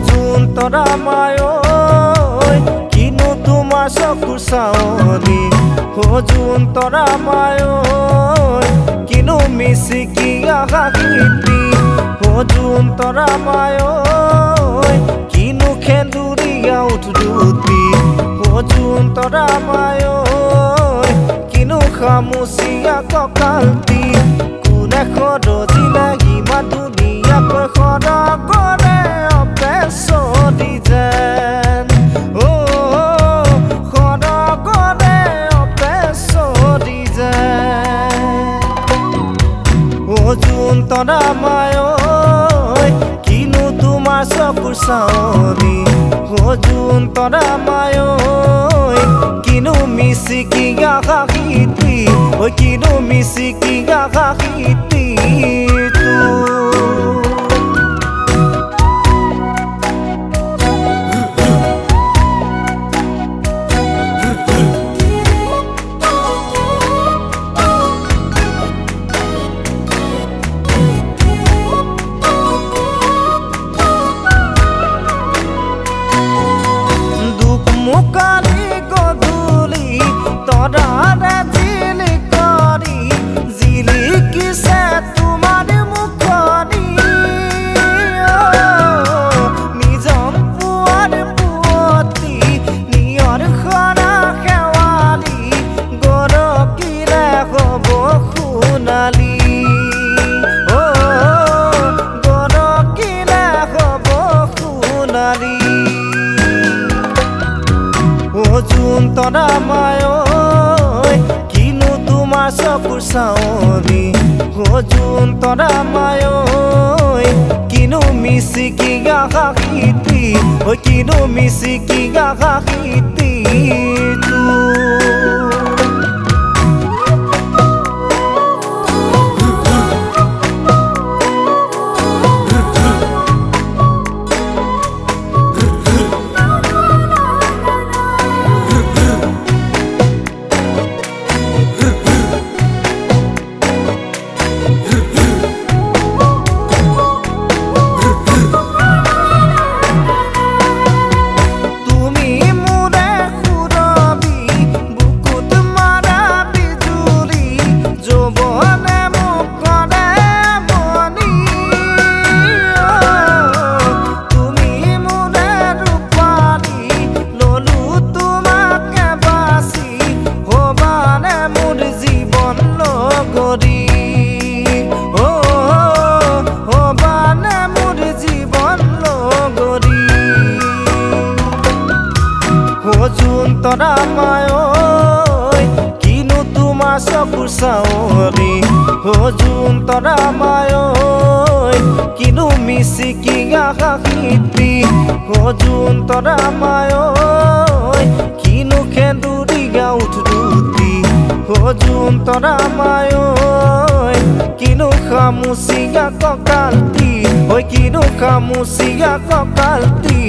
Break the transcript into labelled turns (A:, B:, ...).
A: জোন তৰা মায় কিনো তোমাৰ চকুৰ চাৱনি জোন তৰা মায় কিনো মিচিকি হাঁহিতি জোন তৰা মায় কিনো খেন্দুৰীয়া উঠুতি জোন তৰা মায় কিনো খামুচিয়া কঁকালতি কোনে সৰজিলে ইমান ধুনীয়াকৈ সৰহ কৰে অপেচদি যেন সৰহ কৰে অপেচদি যেন জোন তৰা মায় কিনো তোমাৰ চকুৰ চাৱনি জোন তৰা মায় কিনো মিচিকি হাঁহিতি কিনো মিচিকি হাঁহিতি মুকালি গধূলি তৰাৰে জিলিকৰি জিলিকিছে তোমাৰ মুখনি নিজম পুৱাৰ পুৱতি নিয়ৰ খৰা শেৱালি গৰকিলে হ'ব সোণালী গৰকিলে হ'ব সোণালী জোন তৰা মায় কিনো তোমাৰ চকুৰ চাৱনি জোন তৰা মায় কিনো মিচিকি হাঁহিতি কিনো মিচিকি হাঁহিতি জোন তৰা মায় কিনো তোমাৰ চকুৰ চাৱনি জোন তৰা মায় কিনো মিচিকি হাঁহিতি জোন তৰা মায় কিনো খেন্দুৰীয়া উঠুতি জোন তৰা মায় কিনো খামুচিয়া কঁকালতি কিনো খামুচিয়া কঁকালতি